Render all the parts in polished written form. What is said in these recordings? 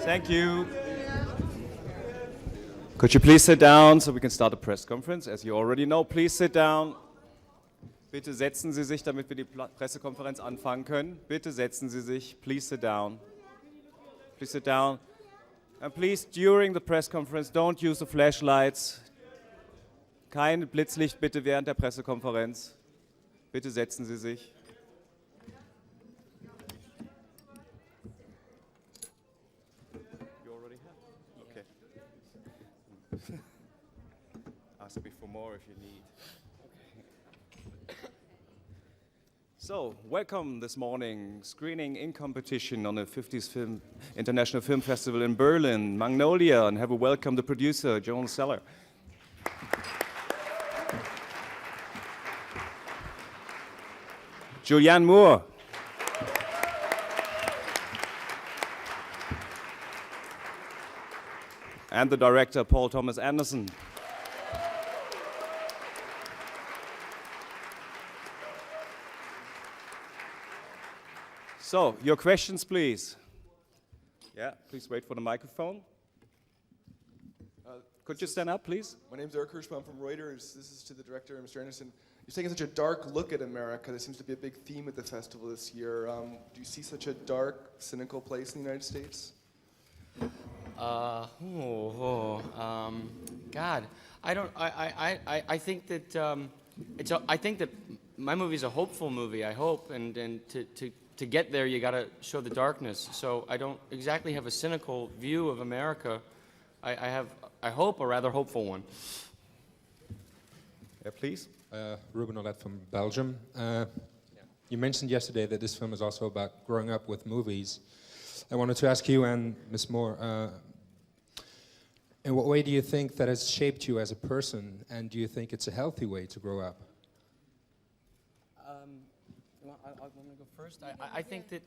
Thank you. Could you please sit down so we can start the press conference? As you already know, please sit down. Bitte setzen Sie sich, damit wir die Pressekonferenz anfangen können. Bitte setzen Sie sich. Please sit down. Please sit down. And please, during the press conference, don't use the flashlights. Kein Blitzlicht bitte während der Pressekonferenz. Bitte setzen Sie sich. You already have? Okay. Ask me for more if you need. So, welcome this morning, screening in competition on the 50th International Film Festival in Berlin, Magnolia, and have a welcome the producer, JoAnne Sellar. Julianne Moore. And the director, Paul Thomas Anderson. So, your questions, please. Yeah, please wait for the microphone. Could you stand up, please? My name's Eric Hirschbaum. I'm from Reuters. This is to the director, Mr. Anderson. You're taking such a dark look at America. There seems to be a big theme at the festival this year. Do you see such a dark, cynical place in the United States? God, I don't. I think that I think that my movie's a hopeful movie. I hope, and to get there, you got to show the darkness. So I don't exactly have a cynical view of America. I hope, a rather hopeful one. Yeah, please. Ruben Olet from Belgium. You mentioned yesterday that this film is also about growing up with movies. I wanted to ask you and Ms. Moore, in what way do you think that has shaped you as a person, and do you think it's a healthy way to grow up? I want to go first. I think that,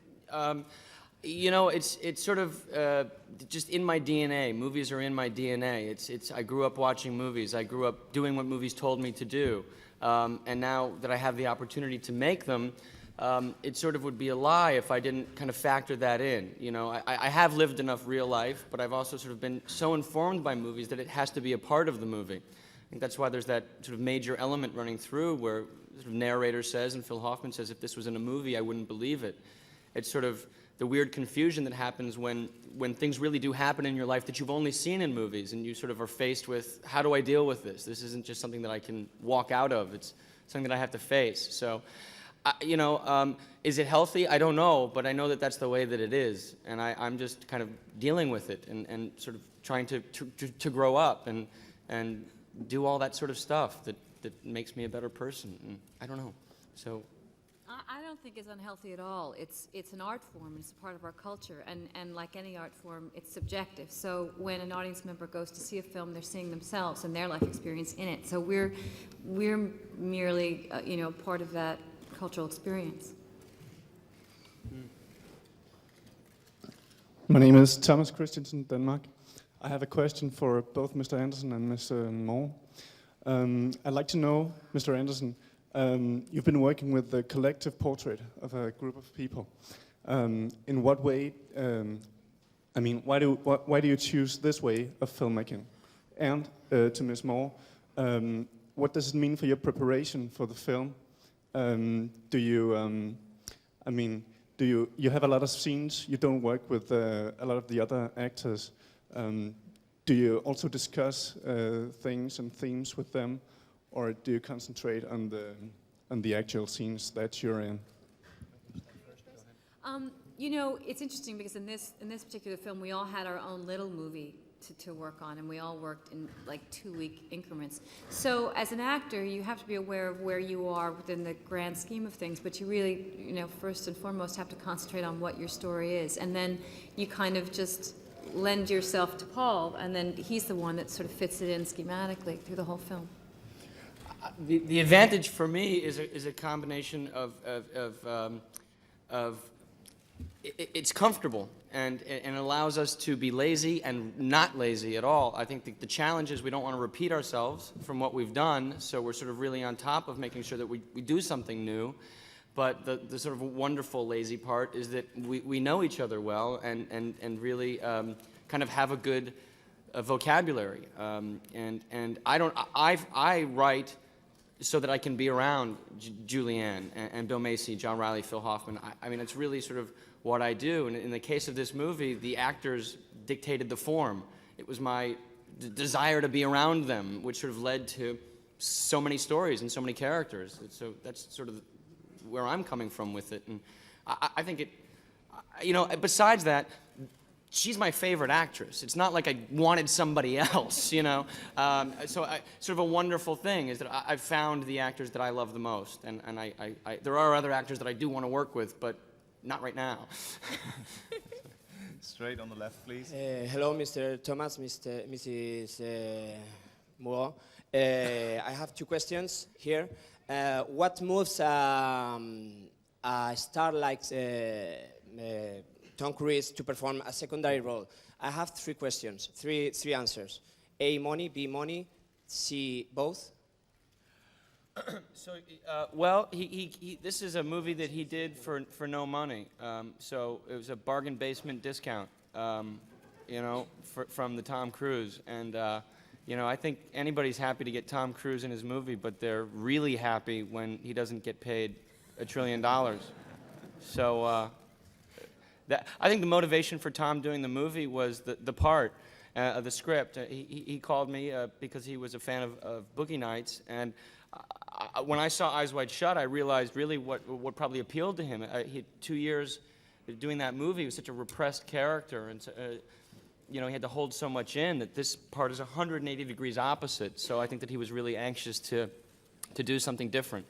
you know, it's sort of just in my DNA. Movies are in my DNA. I grew up watching movies. I grew up doing what movies told me to do. And now that I have the opportunity to make them, it sort of would be a lie if I didn't kind of factor that in. You know, I have lived enough real life, but I've also sort of been so informed by movies that it has to be a part of the movie. I think that's why there's that sort of major element running through where the sort of narrator says, and Phil Hoffman says, if this was in a movie, I wouldn't believe it. It's sort of the weird confusion that happens when things really do happen in your life that you've only seen in movies, and you sort of are faced with, how do I deal with this? This isn't just something that I can walk out of. It's something that I have to face. So, you know, is it healthy? I don't know, but I know that that's the way that it is, and I'm just kind of dealing with it and sort of trying to grow up and do all that sort of stuff that makes me a better person. And I don't know. So. I don't think it's unhealthy at all. It's an art form. It's a part of our culture, and like any art form, it's subjective. So when an audience member goes to see a film, they're seeing themselves and their life experience in it. So we're merely you know, part of that cultural experience. My name is Thomas Christensen, Denmark. I have a question for both Mr. Anderson and Ms. Moore. I'd like to know, Mr. Anderson, you've been working with the collective portrait of a group of people. In what way, I mean, why do you choose this way of filmmaking? And to Ms. Moore, what does it mean for your preparation for the film? Do you, I mean, you have a lot of scenes, you don't work with a lot of the other actors. Do you also discuss things and themes with them, or do you concentrate on the actual scenes that you're in? You know, it's interesting because in this particular film, we all had our own little movie to work on, and we all worked in like 2-week increments. So as an actor, you have to be aware of where you are within the grand scheme of things, but you really, you know, first and foremost have to concentrate on what your story is, and then you kind of just lend yourself to Paul, and then he's the one that sort of fits it in schematically through the whole film. The advantage for me is a combination of it's comfortable and allows us to be lazy and not lazy at all. I think the challenge is we don't want to repeat ourselves from what we've done, so we're sort of really on top of making sure that we do something new. But the sort of wonderful lazy part is that we know each other well and really kind of have a good vocabulary. And I write so that I can be around Julianne and Bill Macy, John Reilly, Phil Hoffman. I mean, it's really sort of what I do. And in the case of this movie, the actors dictated the form. It was my desire to be around them, which sort of led to so many stories and so many characters. So that's sort of where I'm coming from with it. And I think it, you know, besides that, she's my favorite actress. It's not like I wanted somebody else, you know. Sort of a wonderful thing is that I've found the actors that I love the most. And there are other actors that I do want to work with, but not right now. Straight on the left, please. Hello, Mr. Thomas, Mrs. Moore. I have two questions here. What moves a star like Tom Cruise to perform a secondary role? I have three questions, three answers. A, money, B, money, C, both. So, well, this is a movie that he did for no money. So it was a bargain basement discount, you know, from the Tom Cruise. And, you know, I think anybody's happy to get Tom Cruise in his movie, but they're really happy when he doesn't get paid $1 trillion. So I think the motivation for Tom doing the movie was the part of the script. He called me because he was a fan of Boogie Nights, and when I saw Eyes Wide Shut, I realized really what probably appealed to him. He had 2 years doing that movie. He was such a repressed character, and you know, he had to hold so much in that this part is 180 degrees opposite. So I think that he was really anxious to do something different.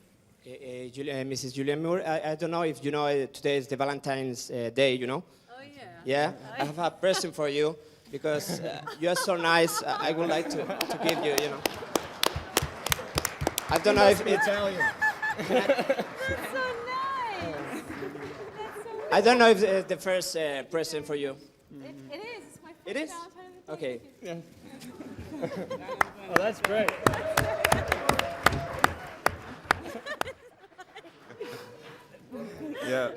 Mrs. Julianne Moore, I don't know if you know today is the Valentine's Day, you know? Oh, yeah. Yeah? I have a present for you because you're so nice. I would like to give you, you know. I don't know if it's Italian. That's so nice. I don't know if it's the first present for you. It is. It's my first It is? Valentine's Day. Okay. Yeah. Oh, that's great. Yeah.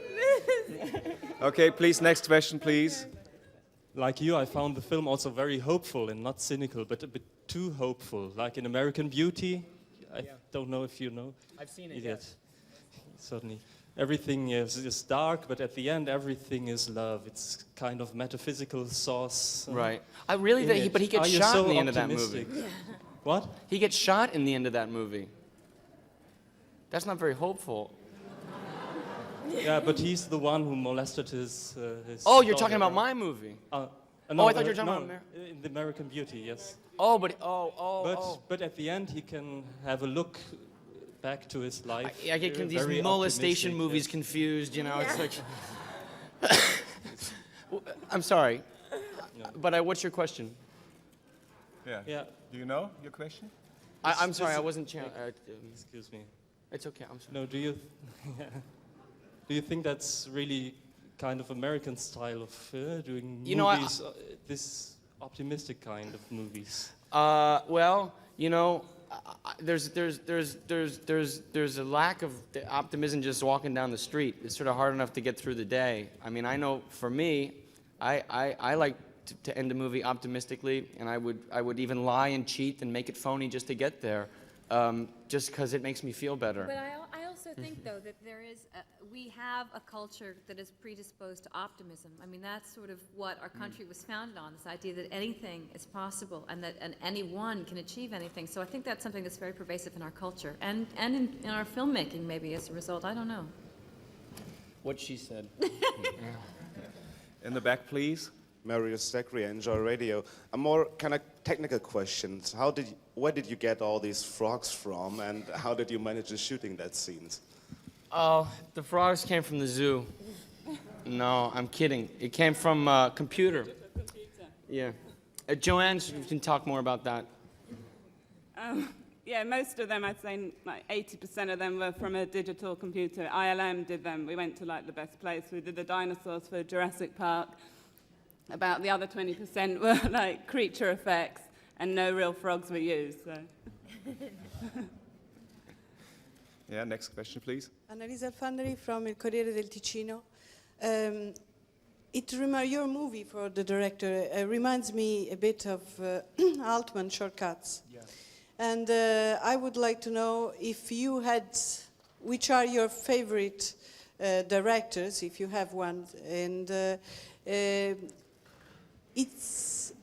Okay, please, next question, please. Like you, I found the film also very hopeful and not cynical, but a bit too hopeful. Like in American Beauty, I don't know if you know. I've seen it, Yes. Certainly. Everything is dark, but at the end, everything is love. It's kind of metaphysical sauce. Right. I really think, but he gets shot in the end of that movie. What? He gets shot in the end of that movie. That's not very hopeful. Yeah, but he's the one who molested his Oh, you're daughter, talking about right? my movie. No, I thought you were talking about in the American Beauty, yes. Oh, but But at the end, he can have a look back to his life. I get very these molestation optimistic, movies yes. confused, you know. It's like. I'm sorry, but what's your question? Yeah. Do you know your question? I'm sorry, I wasn't. Excuse me. It's okay. I'm sorry. No, do you think that's really kind of American style of doing You know, movies? This optimistic kind of movies. Well, you know, there's a lack of optimism just walking down the street. It's sort of hard enough to get through the day. I mean, I know for me, I like to end a movie optimistically, and I would even lie and cheat and make it phony just to get there, just because it makes me feel better. But I also think, though, that we have a culture that is predisposed to optimism. I mean, that's sort of what our country was founded on, this idea that anything is possible and that anyone can achieve anything. So I think that's something that's very pervasive in our culture and in our filmmaking, maybe, as a result. I don't know. What she said. In the back, please. Mario Sacri, Enjoy Radio. A more kind of technical question. Where did you get all these frogs from, and how did you manage the shooting that scenes? Oh, the frogs came from the zoo. No, I'm kidding. It came from a computer. Yeah. JoAnne can talk more about that. Yeah, most of them, I'd say like 80% of them were from a digital computer. ILM did them. We went to like the best place. We did the dinosaurs for Jurassic Park. About the other 20% were like creature effects, and no real frogs were used. So. Yeah, next question, please. Annalisa Alfandari from Il Corriere del Ticino. Your movie for the director reminds me a bit of Altman, Shortcuts. Yes. And I would like to know if you had, which are your favorite directors, if you have one. And it's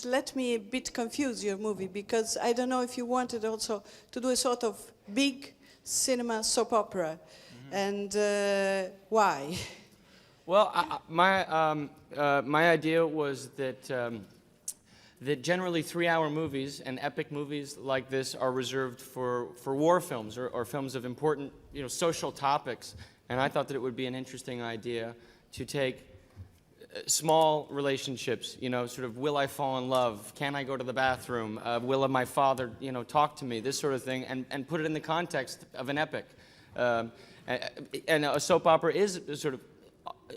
let me a bit confuse your movie, because I don't know if you wanted also to do a sort of big cinema soap opera, and why? Well, my idea was that that generally 3-hour movies and epic movies like this are reserved for war films or films of important, social topics. And I thought that it would be an interesting idea to take small relationships, sort of, will I fall in love? Can I go to the bathroom? Will my father, talk to me? This sort of thing, and put it in the context of an epic. And a soap opera is sort of,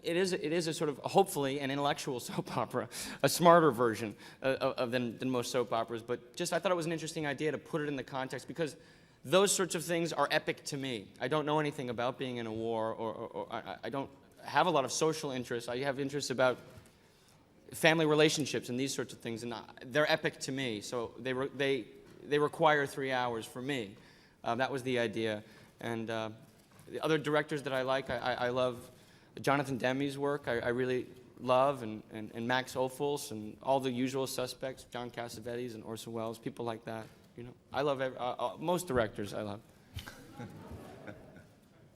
it is a sort of, hopefully, an intellectual soap opera, a smarter version than most soap operas. But just, I thought it was an interesting idea to put it in the context, because those sorts of things are epic to me. I don't know anything about being in a war, or I don't have a lot of social interests. I have interests about family relationships and these sorts of things, and they're epic to me. So they require 3 hours for me. That was the idea. And the other directors that I like, I love Jonathan Demme's work. I really love, and Max Ophuls, and all the usual suspects, John Cassavetes and Orson Welles, people like that. I love most directors. I love.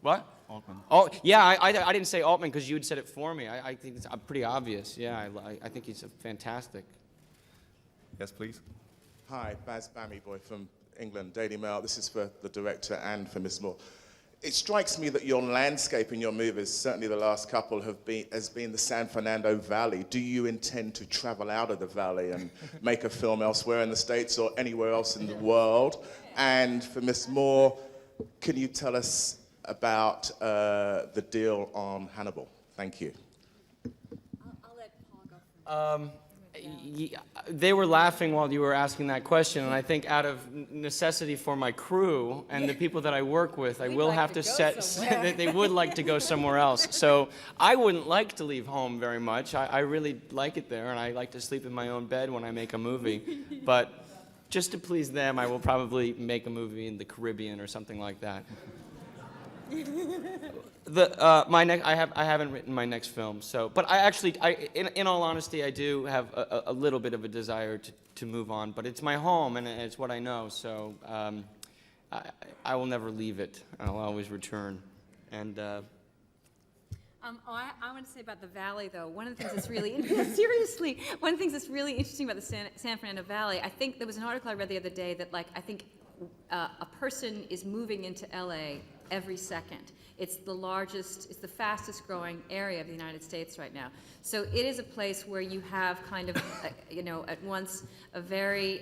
What? Altman. Oh, yeah, I didn't say Altman because you had said it for me. I think it's pretty obvious. Yeah, I think he's fantastic. Yes, please. Hi, Baz Bammy-Boy from England, Daily Mail. This is for the director and for Miss Moore. It strikes me that your landscape in your movies, certainly the last couple, has been the San Fernando Valley. Do you intend to travel out of the valley and make a film elsewhere in the States or anywhere else in the world? And for Miss Moore, can you tell us about the deal on Hannibal? Thank you. I'll let Paul go. They were laughing while you were asking that question, and I think out of necessity for my crew and the people that I work with, I will have to set. They would like to go somewhere else. So I wouldn't like to leave home very much. I really like it there, and I like to sleep in my own bed when I make a movie. But just to please them, I will probably make a movie in the Caribbean or something like that. I haven't written my next film, so, but in all honesty, I do have a little bit of a desire to move on, but it's my home and it's what I know, so I will never leave it. I'll always return. And I want to say about the valley, though. One of the things that's really seriously, one of the things that's really interesting about the San Fernando Valley, I think there was an article I read the other day that, I think a person is moving into LA every second. It's the largest, it's the fastest growing area of the United States right now. So it is a place where you have kind of, at once a very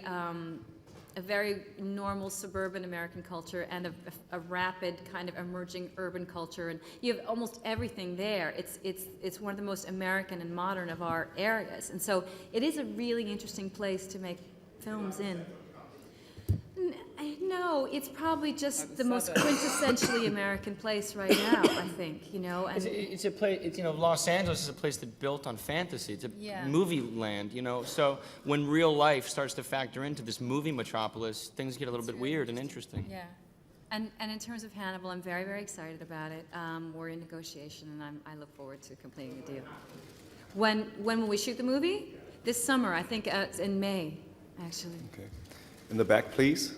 normal suburban American culture and a rapid kind of emerging urban culture, and you have almost everything there. It's one of the most American and modern of our areas, and so it is a really interesting place to make films in. No, it's probably just the most quintessentially American place right now, I think, and it's a place, Los Angeles is a place that's built on fantasy. It's a movie land, so when real life starts to factor into this movie metropolis, things get a little bit weird and interesting. Yeah. And in terms of Hannibal, I'm very, very excited about it. We're in negotiation, and I look forward to completing the deal. When will we shoot the movie? This summer, I think it's in May, actually. Okay. In the back, please.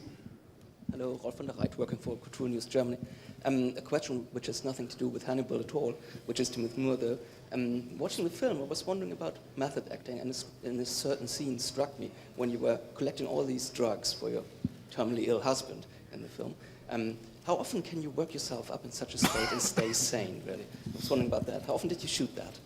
Hello, Rolf van der Reit, working for Cultural News Germany. A question which has nothing to do with Hannibal at all, which is to Miss Moore, though. Watching the film, I was wondering about method acting, and a certain scene struck me when you were collecting all these drugs for your terminally ill husband in the film. How often can you work yourself up in such a state and stay sane, really? I was wondering about that. How often did you shoot that?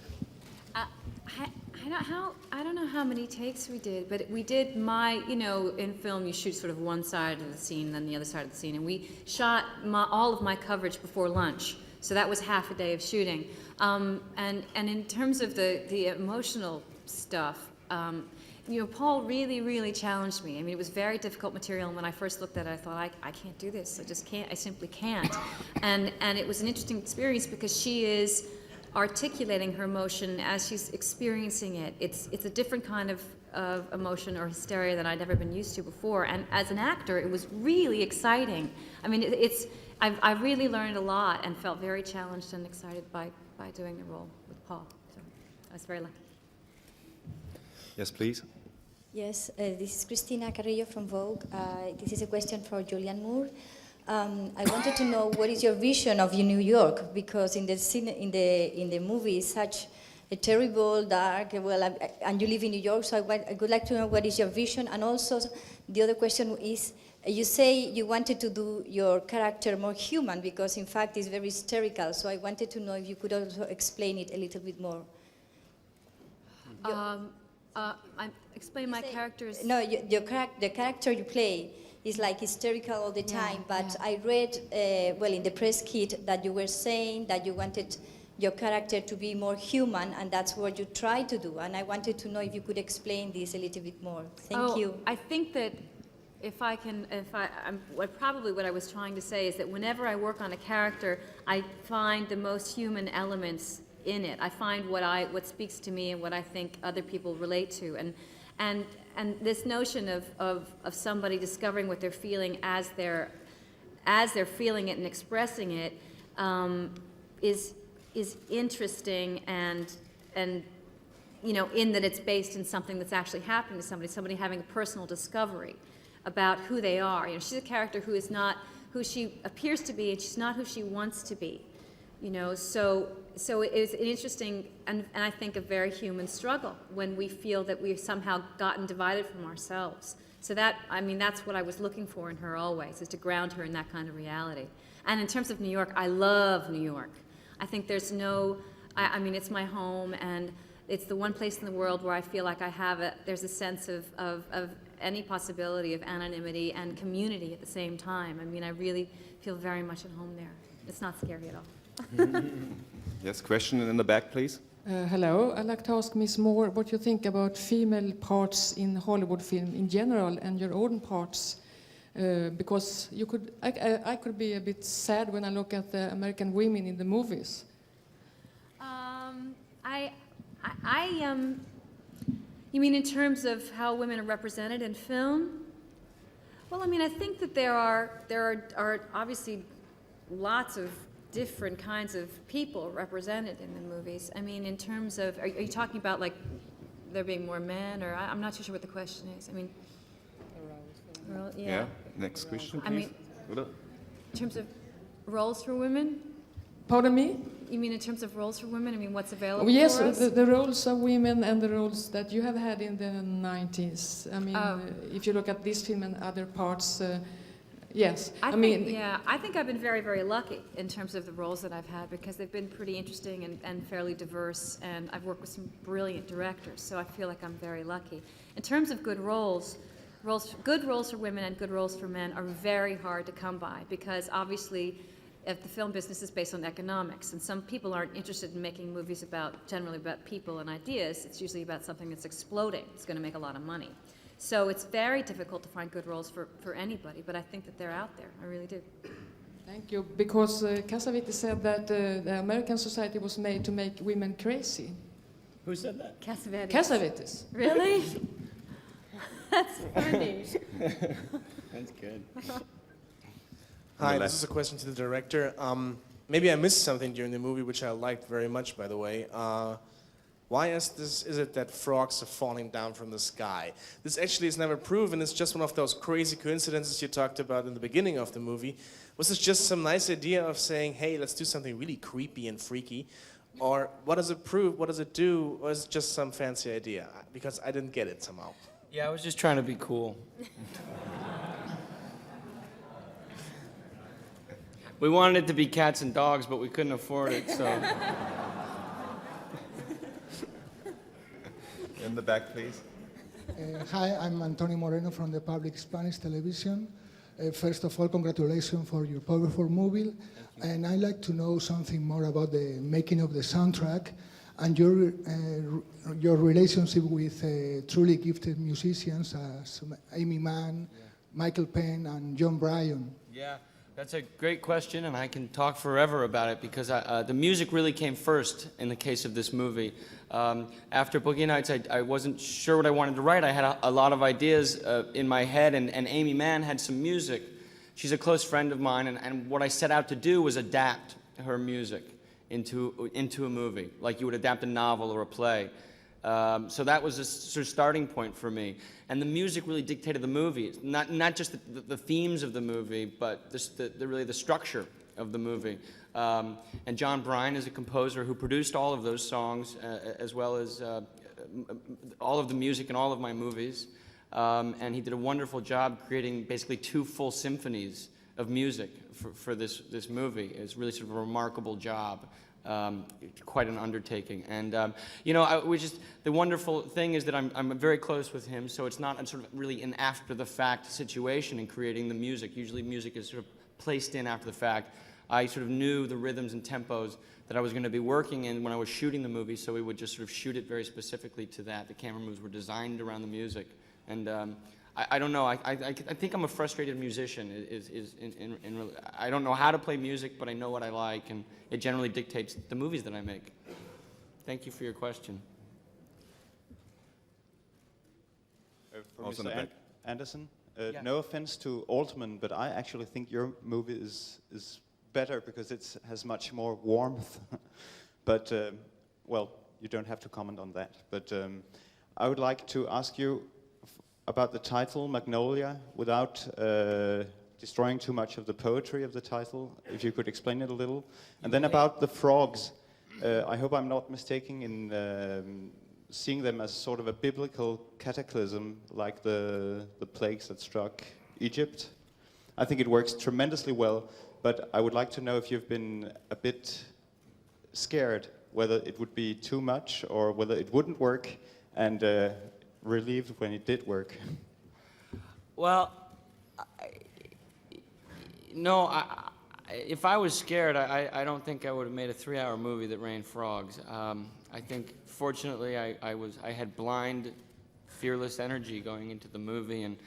I don't know how many takes we did, but we did in film you shoot sort of one side of the scene and then the other side of the scene, and we shot all of my coverage before lunch, so that was half a day of shooting. And in terms of the emotional stuff, Paul really, really challenged me. I mean, it was very difficult material, and when I first looked at it, I thought, I can't do this. I just can't. I simply can't. And it was an interesting experience because she is articulating her emotion as she's experiencing it. It's a different kind of emotion or hysteria that I'd never been used to before. And as an actor, it was really exciting. I mean, I really learned a lot and felt very challenged and excited by doing the role with Paul. So I was very lucky. Yes, please. Yes, this is Cristina Carrillo from Vogue. This is a question for Julianne Moore. I wanted to know what is your vision of New York, because in the movie it's such a terrible, dark, and you live in New York, so I would like to know what is your vision. And also the other question is, you say you wanted to do your character more human because in fact it's very hysterical, so I wanted to know if you could also explain it a little bit more. Explain my characters. No, the character you play is like hysterical all the time, but I read, in the press kit that you were saying that you wanted your character to be more human, and that's what you try to do. And I wanted to know if you could explain this a little bit more. Thank you. I think that probably what I was trying to say is that whenever I work on a character, I find the most human elements in it. I find what speaks to me and what I think other people relate to, and this notion of somebody discovering what they're feeling as they're feeling it and expressing it is interesting, and in that it's based in something that's actually happening to somebody having a personal discovery about who they are. She's a character who is not who she appears to be, and she's not who she wants to be. So it's an interesting and I think a very human struggle when we feel that we've somehow gotten divided from ourselves. So that's what I was looking for in her always, is to ground her in that kind of reality. And in terms of New York, I love New York. I think there's it's my home, and it's the one place in the world where I feel like there's a sense of any possibility of anonymity and community at the same time. I mean, I really feel very much at home there. It's not scary at all. Yes, question in the back, please. Hello, I'd like to ask Ms. Moore what you think about female parts in Hollywood film in general and your own parts, because I could be a bit sad when I look at the American women in the movies. You mean in terms of how women are represented in film? Well, I think that there are obviously lots of different kinds of people represented in the movies. I mean, in terms of, are you talking about like there being more men, or I'm not too sure what the question is. I mean, yeah. Next question, please. In terms of roles for women? Pardon me? You mean in terms of roles for women? I mean, what's available yes, for us? the roles of women and the roles that you have had in the 90s. I mean, if you look at this film and other parts, yes. I think I've been very, very lucky in terms of the roles that I've had, because they've been pretty interesting and fairly diverse, and I've worked with some brilliant directors, so I feel like I'm very lucky. In terms of good roles for women and good roles for men are very hard to come by, because obviously if the film business is based on economics, and some people aren't interested in making movies generally about people and ideas. It's usually about something that's exploding. It's going to make a lot of money. So it's very difficult to find good roles for anybody, but I think that they're out there. I really do. Thank you. Because Cassavetes said that the American society was made to make women crazy. Who said that? Cassavetes. Cassavetes. Really? That's funny. That's good. Hi, this is a question to the director. Maybe I missed something during the movie, which I liked very much, by the way. Why is it that frogs are falling down from the sky? This actually is never proven. It's just one of those crazy coincidences you talked about in the beginning of the movie. Was this just some nice idea of saying, hey, let's do something really creepy and freaky? Or what does it prove? What does it do? Or is it just some fancy idea? Because I didn't get it somehow. Yeah, I was just trying to be cool. We wanted it to be cats and dogs, but we couldn't afford it, so... In the back, please. Hi, I'm Antonio Moreno from the Public Spanish Television. First of all, congratulations for your powerful movie. And I'd like to know something more about the making of the soundtrack. and your relationship with truly gifted musicians as Amy Mann, Michael Penn, and John Bryan. Yeah, that's a great question, and I can talk forever about it because the music really came first in the case of this movie. After Boogie Nights, I wasn't sure what I wanted to write. I had a lot of ideas in my head, and Amy Mann had some music. She's a close friend of mine, and what I set out to do was adapt her music into a movie, like you would adapt a novel or a play. So that was a sort of starting point for me. And the music really dictated the movie. Not just the themes of the movie, but really the structure of the movie. And John Bryan is a composer who produced all of those songs, as well as all of the music in all of my movies. And he did a wonderful job creating basically 2 full symphonies of music for this movie. It's really sort of a remarkable job. Quite an undertaking, and you know, the wonderful thing is that I'm very close with him, so it's not sort of really an after-the-fact situation in creating the music. Usually, music is sort of placed in after the fact. I sort of knew the rhythms and tempos that I was going to be working in when I was shooting the movie, so we would just sort of shoot it very specifically to that. The camera moves were designed around the music, and I don't know. I think I'm a frustrated musician. I don't know how to play music, but I know what I like, and it generally dictates the movies that I make. Thank you for your question. For Mr. Anderson, no offense to Altman, but I actually think your movie is better because it has much more warmth. But, well, you don't have to comment on that. But I would like to ask you about the title, Magnolia, without destroying too much of the poetry of the title, if you could explain it a little. And then about the frogs, I hope I'm not mistaken in seeing them as sort of a biblical cataclysm, like the plagues that struck Egypt. I think it works tremendously well, but I would like to know if you've been a bit scared, whether it would be too much or whether it wouldn't work, and relieved when it did work. Well, if I was scared, I don't think I would have made a 3-hour movie that rained frogs. I think, fortunately, I had blind, fearless energy going into the movie, and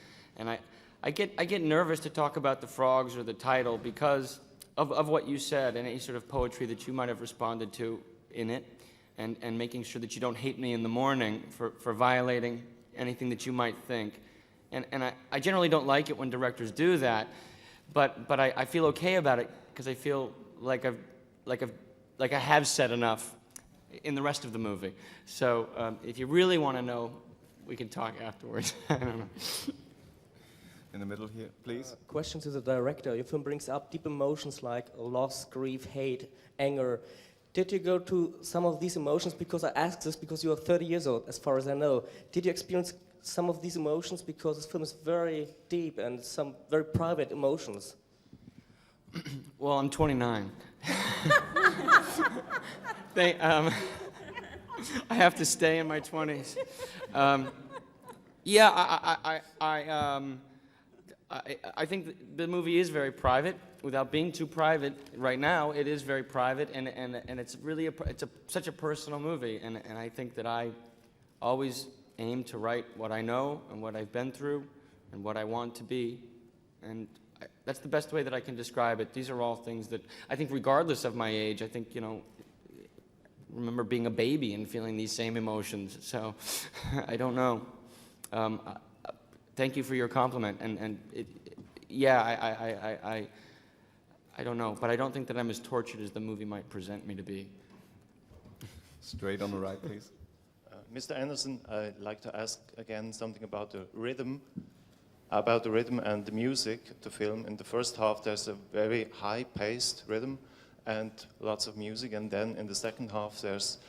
I get nervous to talk about the frogs or the title because of what you said and any sort of poetry that you might have responded to in it. And making sure that you don't hate me in the morning for violating anything that you might think. And I generally don't like it when directors do that, but I feel okay about it because I feel like I have said enough in the rest of the movie. So if you really want to know, we can talk afterwards. I don't know. In the middle here, please. Question to the director. Your film brings up deep emotions like loss, grief, hate, anger. Did you go to some of these emotions, because I ask this because you are 30 years old, as far as I know. Did you experience some of these emotions, because this film is very deep and some very private emotions? Well, I'm 29. I have to stay in my 20s. I think the movie is very private. Without being too private, right now it is very private, and it's really such a personal movie, and I think that I always aim to write what I know and what I've been through and what I want to be, and that's the best way that I can describe it. These are all things that I think, regardless of my age, I think, you know, remember being a baby and feeling these same emotions. So I don't know. Thank you for your compliment, and I don't know, but I don't think that I'm as tortured as the movie might present me to be. Straight on the right, please. Mr. Anderson, I'd like to ask again something about the rhythm and the music of the film. In the first half, there's a very high-paced rhythm and lots of music, and then in the second half, there's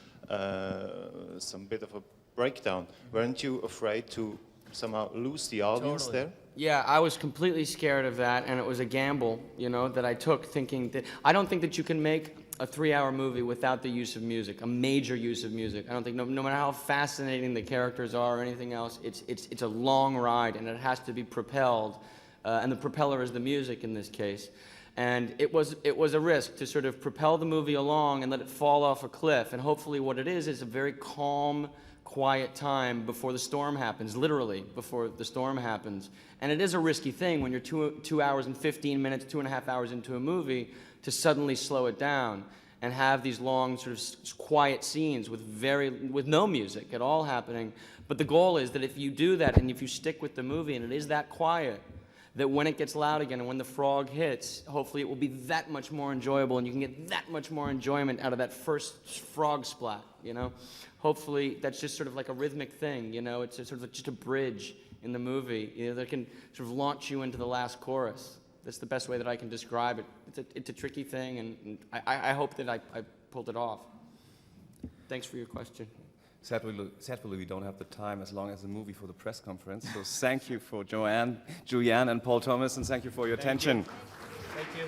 some bit of a breakdown. Weren't you afraid to somehow lose the audience there? Yeah, I was completely scared of that, and it was a gamble, you know, that I took, thinking that I don't think that you can make a 3-hour movie without the use of music, a major use of music. I don't think, no matter how fascinating the characters are or anything else, it's a long ride, and it has to be propelled, and the propeller is the music in this case. And it was a risk to sort of propel the movie along and let it fall off a cliff. And hopefully what it is a very calm, quiet time before the storm happens, literally before the storm happens. And it is a risky thing when you're 2 hours and 15 minutes, 2.5 hours into a movie, to suddenly slow it down and have these long sort of quiet scenes with no music at all happening. But the goal is that if you do that and if you stick with the movie and it is that quiet, that when it gets loud again and when the frog hits, hopefully it will be that much more enjoyable and you can get that much more enjoyment out of that first frog splat, you know? Hopefully that's just sort of like a rhythmic thing, you know? It's sort of just a bridge in the movie, you know, that can sort of launch you into the last chorus. That's the best way that I can describe it. It's a tricky thing, and I hope that I pulled it off. Thanks for your question. Sadly, we don't have the time as long as the movie for the press conference. So thank you for JoAnne, Julianne, and Paul Thomas, and thank you for your attention. Thank you.